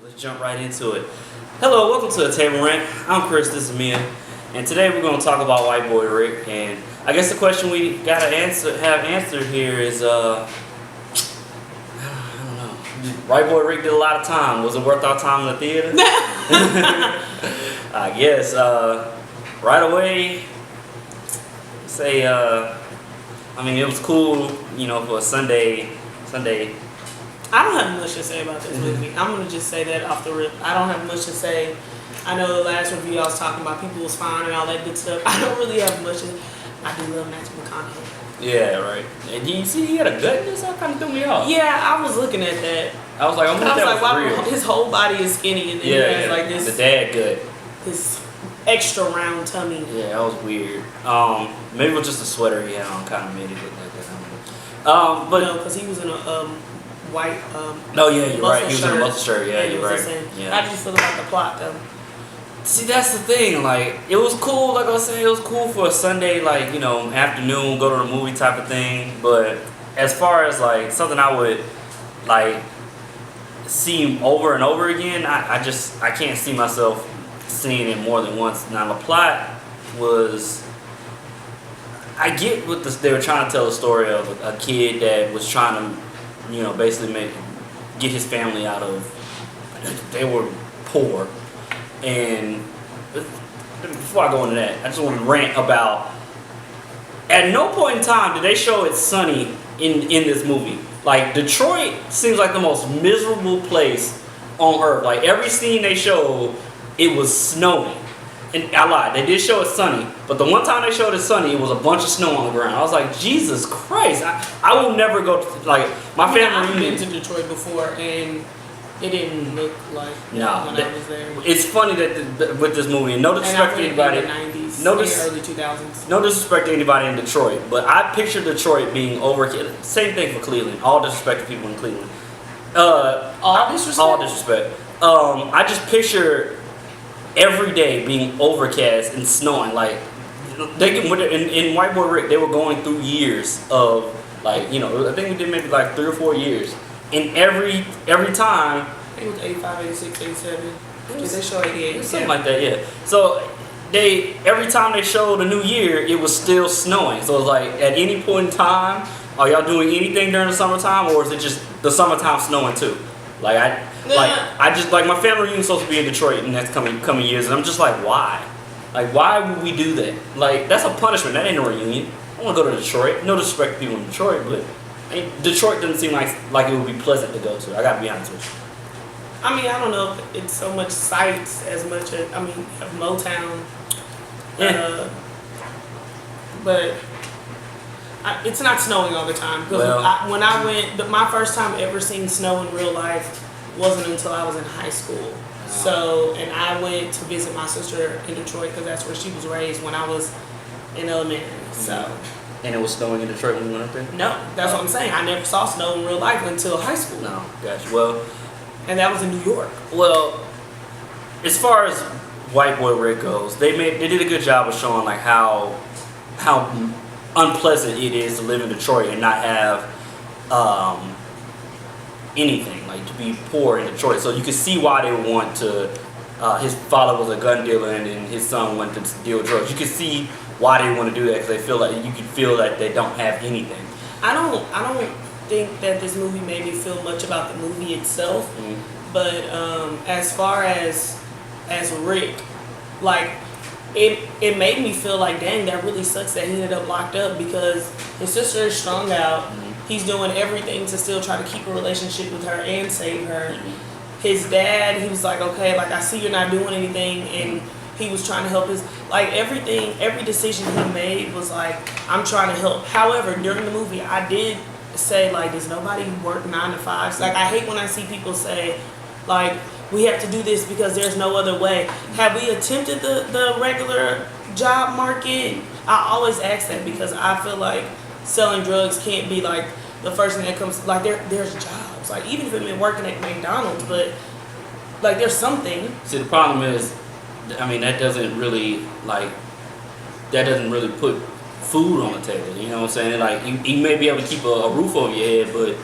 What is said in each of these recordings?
Let's jump right into it. Hello, welcome to the Table Rant. I'm Chris, this is Mia, and today we're going to talk about White Boy Rick. And I guess the question we gotta have answered here is, I don't know. White Boy Rick did a lot of time. Was it worth our time in the theater? I guess. Right away, say, it was cool, for a Sunday. I don't have much to say about this movie. I'm going to just say that off the rip. I don't have much to say. I know the last review I was talking about people was fine and all that good stuff. I don't really have much to. I do love Matthew McConaughey. Yeah, right. And you see he had a gut in this? That kind of threw me off. Yeah, I was looking at that. I was like, wow, his whole body is skinny and then he has like this. The dad gut. This extra round tummy. Yeah, that was weird. Maybe it was just the sweater he had on kind of made it look like that. But no, because he was in a white. No, yeah, you're right. He was shirt. in a muscle shirt. Yeah, you're right. Yeah. How did you feel about the plot though? See, that's the thing. Like, it was cool. Like I was saying, it was cool for a Sunday, afternoon, go to the movie type of thing. But as far as like something I would like see over and over again, I can't see myself seeing it more than once. Now the plot was. I get what they were trying to tell the story of a kid that was trying to, basically get his family out of. They were poor, and before I go into that, I just want to rant about. At no point in time did they show it sunny in this movie. Like, Detroit seems like the most miserable place on earth. Like, every scene they showed, it was snowing. And I lied, they did show it sunny, but the one time they showed it sunny, it was a bunch of snow on the ground. I was like, Jesus Christ, I will never go to, like, my family. I've been to Detroit before, and it didn't look like when I was there. It's funny that with this movie, and no disrespect to anybody. In the 90s, early 2000s. No disrespect to anybody in Detroit, but I picture Detroit being over. Same thing for Cleveland. All disrespect to people in Cleveland. All disrespect. All disrespect. I just picture every day being overcast and snowing. Like, in White Boy Rick, they were going through years of I think we did maybe like 3 or 4 years. And every time, I think it was 85, 86, 87. Did they show 88? Something like that, yeah. So every time they showed a new year, it was still snowing. So it's like, at any point in time, are y'all doing anything during the summertime, or is it just the summertime snowing too? My family reunion is supposed to be in Detroit in the next coming years, and I'm just like, why? Like, why would we do that? Like, that's a punishment. That ain't no reunion. I want to go to Detroit. No disrespect to people in Detroit, but Detroit doesn't seem like it would be pleasant to go to. I gotta be honest with you. I mean, I don't know if it's so much sights as much as, Motown. Yeah. But it's not snowing all the time. Because when I went, my first time ever seeing snow in real life wasn't until I was in high school. Wow. So, and I went to visit my sister in Detroit because that's where she was raised when I was in elementary. So. And it was snowing in Detroit when you went up there? No, that's what I'm saying. I never saw snow in real life until high school. No, gotcha. Well, and that was in New York. Well, as far as White Boy Rick goes, they did a good job of showing like how unpleasant it is to live in Detroit and not have anything, like to be poor in Detroit. So you can see why they would want to. His father was a gun dealer, and then his son wanted to deal drugs. You can see why they want to do that, because they feel like you can feel that they don't have anything. I don't think that this movie made me feel much about the movie itself, but as far as Rick, like it made me feel like, dang, that really sucks that he ended up locked up, because his sister is strung out. He's doing everything to still try to keep a relationship with her and save her. His dad, he was like, okay, like, I see you're not doing anything, and he was trying to help every decision he made was like, I'm trying to help. However, during the movie, I did say, like, does nobody work 9 to 5s? Like, I hate when I see people say, like, we have to do this because there's no other way. Have we attempted the regular job market? I always ask that because I feel like selling drugs can't be, like, the first thing that comes. Like, there's jobs. Like, even if you've been working at McDonald's, but, like, there's something. See, the problem is, that doesn't really put food on the table. You know what I'm saying? Like, you may be able to keep a roof over your head, but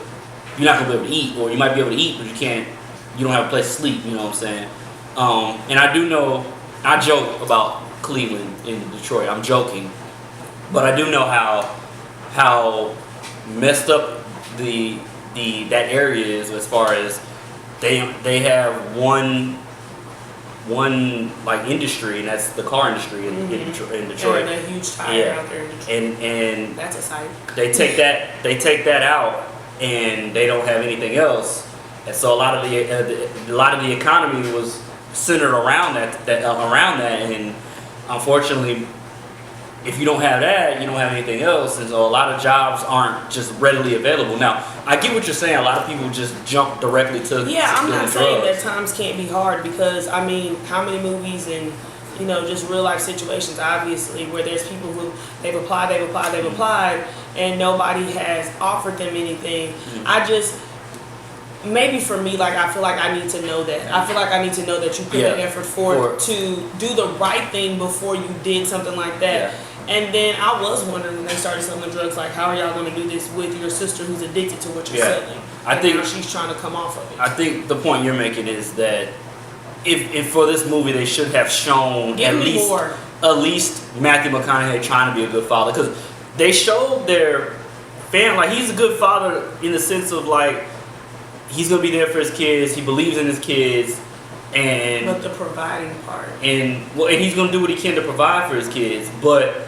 you're not gonna be able to eat. Or you might be able to eat, but you can't you don't have a place to sleep. You know what I'm saying? And I do know, I joke about Cleveland in Detroit. I'm joking, but I do know how messed up that area is as far as they have one like industry, and that's the car industry in Detroit. And a huge tire out there in Detroit. And that's a sight. They take that out, and they don't have anything else. And so a lot of the economy was centered around that, and unfortunately, if you don't have that, you don't have anything else, and so a lot of jobs aren't just readily available. Now, I get what you're saying. A lot of people just jump directly to I'm not saying drugs. that times can't be hard, because I mean, how many movies and just real life situations, obviously, where there's people who they've applied, and nobody has offered them anything. Mm-hmm. Maybe for me, like, I feel like I need to know that. I feel like I need to know that you put an effort forth to do the right thing before you did something like that. Yeah. And then I was wondering, when they started selling drugs, like, how are y'all going to do this with your sister who's addicted to what you're selling? I think now she's trying to come off of it. I think the point you're making is that if for this movie they should have shown at least Matthew McConaughey trying to be a good father, because they showed their family, like, he's a good father in the sense of, like, he's gonna be there for his kids. He believes in his kids, but the providing part, and he's gonna do what he can to provide for his kids. But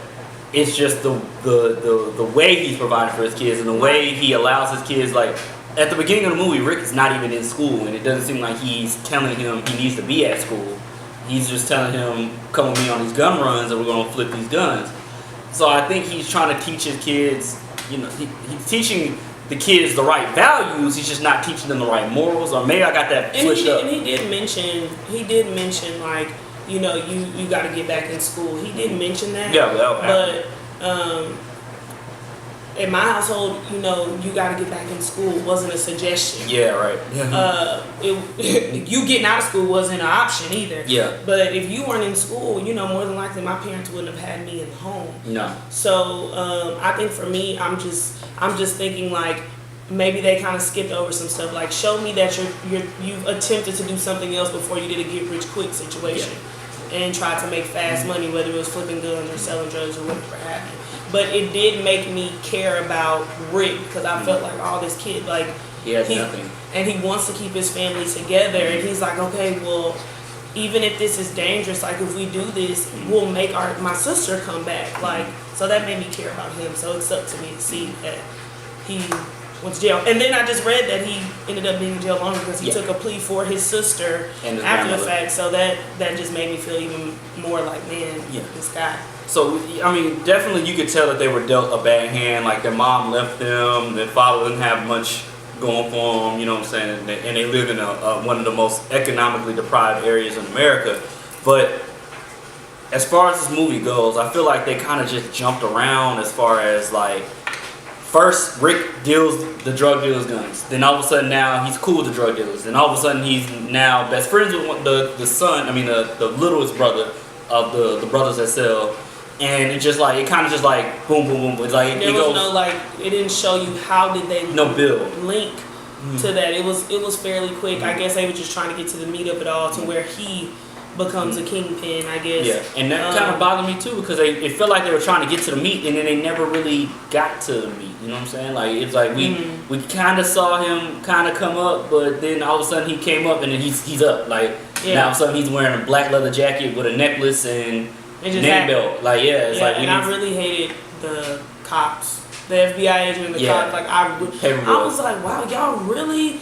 it's just the way he's providing for his kids, and the way he allows his kids. Like, at the beginning of the movie, Rick is not even in school, and it doesn't seem like he's telling him he needs to be at school. He's just telling him, "Come with me on these gun runs, and we're gonna flip these guns." So I think he's trying to teach his kids. He's teaching the kids the right values. He's just not teaching them the right morals, or maybe I got that switched up. And he did mention like, you got to get back in school. He did mention that. Yeah, well, but in my household, you got to get back in school wasn't a suggestion. Yeah, right. You getting out of school wasn't an option either. Yeah. But if you weren't in school, more than likely my parents wouldn't have had me in the home. No. So I think for me, I'm just thinking, like, maybe they kind of skipped over some stuff. Like, show me that you've attempted to do something else before you did a get rich quick situation, and tried to make fast money, whether it was flipping guns or selling drugs or whatever happened. But it did make me care about Rick, because I felt like, oh, this kid, like, he has nothing, and he wants to keep his family together, and he's like, okay, well, even if this is dangerous, like, if we do this, we'll make my sister come back, like. So that made me care about him. So it sucked to me to see that he went to jail. And then I just read that he ended up being in jail longer because he took a plea for his sister after the fact. So that just made me feel even more like, man, this guy. So, I mean, definitely you could tell that they were dealt a bad hand. Like, their mom left them, their father didn't have much going for them, you know what I'm saying? And they live in one of the most economically deprived areas in America. But as far as this movie goes, I feel like they kind of just jumped around as far as, like, first Rick deals the drug dealers guns. Then all of a sudden now he's cool with the drug dealers. Then all of a sudden he's now best friends with the son, the littlest brother of the brothers that sell. And it kind of just like boom, boom, boom. It's like there was no, like, it didn't show you how did they link to that. It was fairly quick. I guess they were just trying to get to the meat of it all, to where he becomes a kingpin, I guess. Yeah, and that kind of bothered me too, because it felt like they were trying to get to the meat, and then they never really got to the meat. You know what I'm saying? Like, it's like we kind of saw him kind of come up, but then all of a sudden he came up and then he's up. Like, now all of a sudden he's wearing a black leather jacket with a necklace and name belt. Like, it's like. And I really hated the cops, the FBI agent and the cops. Like, I was like, wow, y'all really.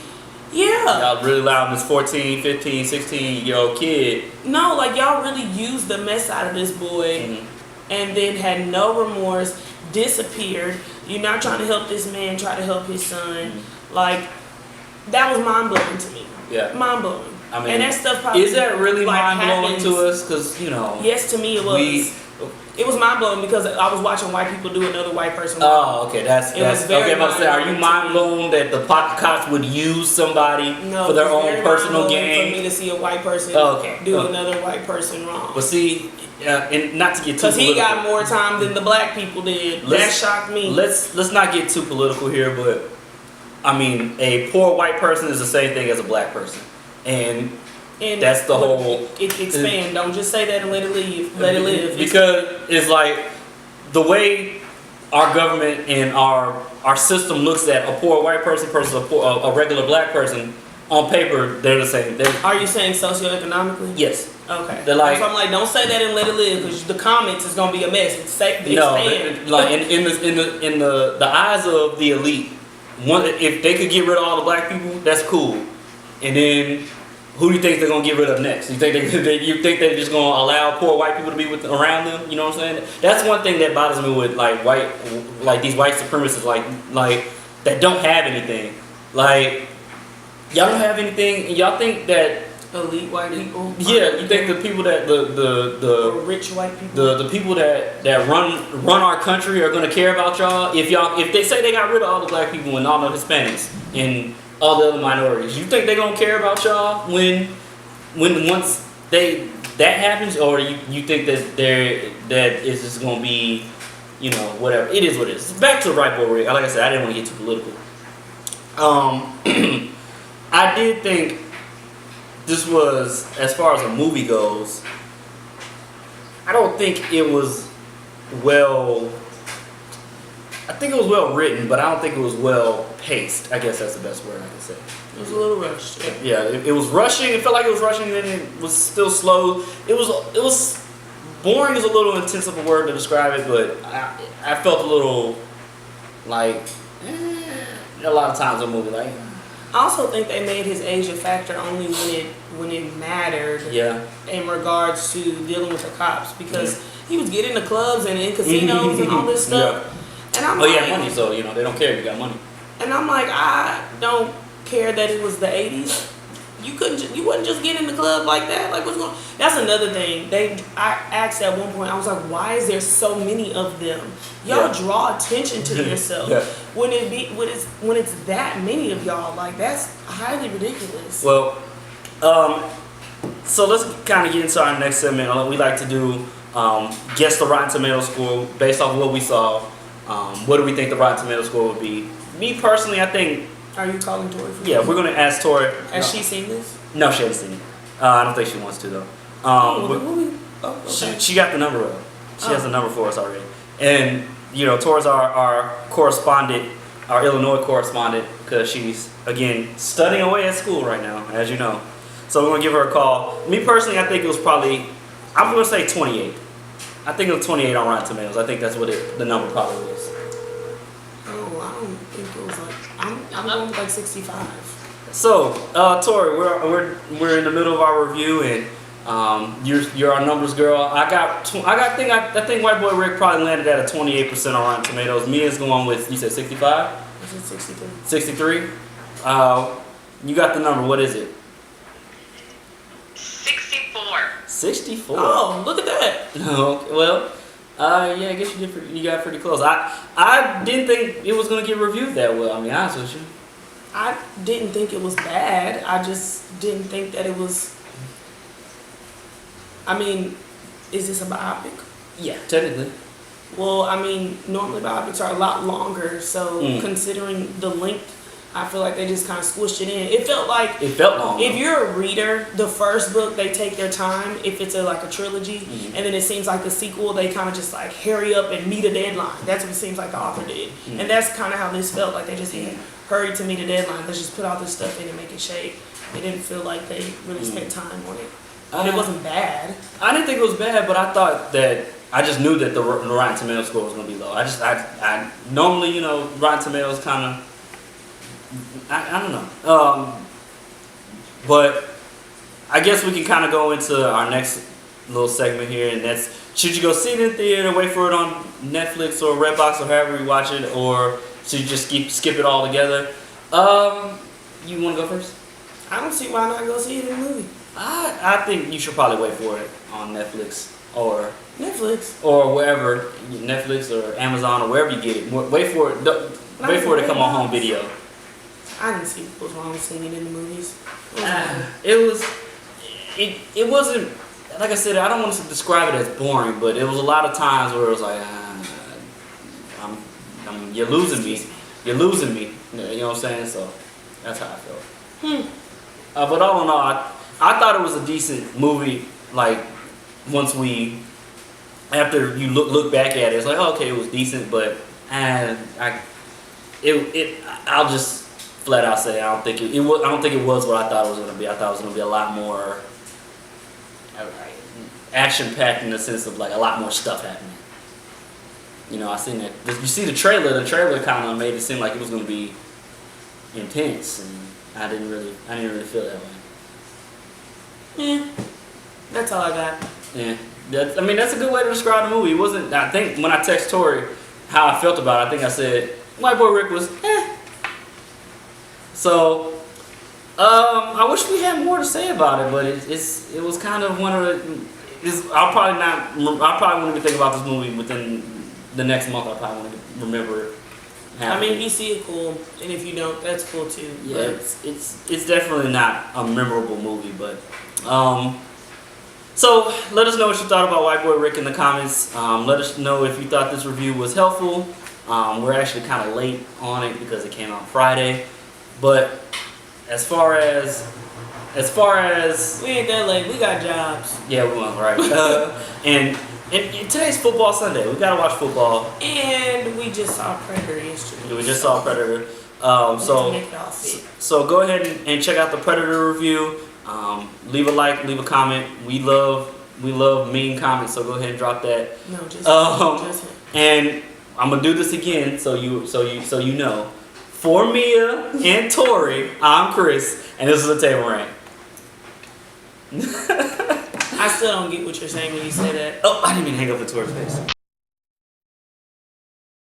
Yeah. Y'all really allowed this 14, 15, 16-year-old kid. No, like, y'all really used the mess out of this boy, and then had no remorse, disappeared. You're not trying to help this man, try to help his son. Like, that was mind-blowing to me. Yeah. Mind-blowing. I mean, and that stuff probably, is that really like, mind-blowing to us? Because, yes, to me it was. It was mind-blowing because I was watching white people do another white person wrong. Oh, okay. That's okay. I'm about to say, are you mind-blown that the cops would use somebody for their own personal gain? For me to see a white person do another white person wrong. But see, and not to get too political. Because he got more time than the black people did. That shocked me. Let's not get too political here, but I mean, a poor white person is the same thing as a black person. And that's the whole. Expand. Don't just say that and let it leave. Let it live. Because it's like the way our government and our system looks at a poor white person versus a regular black person. On paper, they're the same. Are you saying socioeconomically? Yes. Okay. They're like, so I'm like, don't say that and let it live, because the comments is gonna be a mess. Expand. Like in the eyes of the elite, if they could get rid of all the black people, that's cool. And then who do you think they're gonna get rid of next? You think they're just gonna allow poor white people to be around them? You know what I'm saying? That's one thing that bothers me with like these white supremacists, like that don't have anything. Like y'all don't have anything, and y'all think that elite white people. Yeah, you think the people that the rich white people, the people that run our country are gonna care about y'all? If they say they got rid of all the black people and all the Hispanics and all the other minorities, you think they're gonna care about y'all when once that happens, or you think that it's just gonna be, whatever. It is what it is. Back to the right boy Rick. Like I said, I didn't want to get too political. I did think this was, as far as a movie goes, I don't think it was I think it was well written, but I don't think it was well paced. I guess that's the best word I can say. It was a little rushed. Yeah, it was rushing. It felt like it was rushing, and then it was still slow. It was boring is a little intense of a word to describe it, but I felt a little like a lot of times in the movie like. I also think they made his age a factor only when it mattered. Yeah. In regards to dealing with the cops, because he was getting to clubs and in casinos and all this stuff. Yeah. And I'm like, he had money, so they don't care if you got money. And I'm like, I don't care that it was the '80s. You wouldn't just get in the club like that. Like, what's going on? That's another thing. I asked at one point, I was like, why is there so many of them? Y'all draw attention to yourself. When it's that many of y'all, like, that's highly ridiculous. Well, so let's kind of get into our next segment. We like to do guess the Rotten Tomatoes score based off of what we saw. What do we think the Rotten Tomatoes score would be? Me personally, I think. Are you calling Tori for Yeah, we're gonna ask Tori. Has she seen this? No, she hasn't seen it. I don't think she wants to though. She got the number up. She has the number for us already. And Tori's our correspondent, our Illinois correspondent, because she's again studying away at school right now, as you know. So we're gonna give her a call. Me personally, I think it was probably, I'm gonna say 28. I think it was 28 on Rotten Tomatoes. I think that's what the number probably was. Oh, I don't think it was like. I'm going with like 65. So, Tori, we're in the middle of our review, and you're our numbers girl. I think White Boy Rick probably landed at a 28% on Rotten Tomatoes. Mia's going with, you said 65? I said 63. 63? You got the number. What is it? 64. 64. Oh, look at that. Okay, well. Yeah, I guess you got pretty close. I didn't think it was gonna get reviewed that well. I mean, honest with you. I didn't think it was bad. I just didn't think that it was. I mean, is this a biopic? Yeah, technically. Well, I mean, normally biopics are a lot longer, so considering the length, I feel like they just kind of squished it in. It felt long. If you're a reader, the first book, they take their time. If it's like a trilogy, and then it seems like the sequel, they kind of just like hurry up and meet a deadline. That's what it seems like the author did. And that's kind of how this felt. Like they just hurried to meet a deadline. Let's just put all this stuff in and make it shape. It didn't feel like they really spent time on it. But it wasn't bad. I didn't think it was bad, but I just knew that the Rotten Tomatoes score was going to be low. I normally, Rotten Tomatoes kind of, I don't know. But I guess we can kind of go into our next little segment here, and that's, should you go see it in theater, wait for it on Netflix or Redbox or however you watch it, or should you just skip it all together? You want to go first? I don't see why not go see it in the movie. I think you should probably wait for it on Netflix or wherever, Netflix or Amazon or wherever you get it. Wait for it. Wait for it to come on home video. I didn't see what was wrong with seeing it in the movies. It wasn't, like I said, I don't want to describe it as boring, but it was a lot of times where it was like, you're losing me. You're losing me. You know what I'm saying? So that's how I felt. But all in all, I thought it was a decent movie. Like once after you look back at it, it's like, oh, okay, it was decent, but I'll just flat out say I don't think it was. I don't think it was what I thought it was gonna be. I thought it was gonna be a lot more action packed in the sense of like a lot more stuff happening. You know, I seen that. You see the trailer. The trailer kind of made it seem like it was gonna be intense, and I didn't really feel that way. Yeah, that's all I got. Yeah, that's a good way to describe the movie. It wasn't. I think when I text Tori how I felt about it, I think I said White Boy Rick was So, I wish we had more to say about it, but it was kind of one of the. I'll probably won't even think about this movie within the next month. I probably won't even remember it. I mean, if you see it, cool, and if you don't, that's cool too. Yeah, it's definitely not a memorable movie, but so let us know what you thought about White Boy Rick in the comments. Let us know if you thought this review was helpful. We're actually kind of late on it because it came out Friday, but as far as we ain't that late. We got jobs. Yeah, we went right. And today's football Sunday. We gotta watch football. And we just saw Predator yesterday. We just saw Predator. So go ahead and check out the Predator review. Leave a like, leave a comment. We love mean comments. So go ahead and drop that. No, just and I'm gonna do this again, so you know. For Mia and Tori, I'm Chris, and this is a Table Rant. I still don't get what you're saying when you say that. Oh, I didn't even hang up the Tori's face.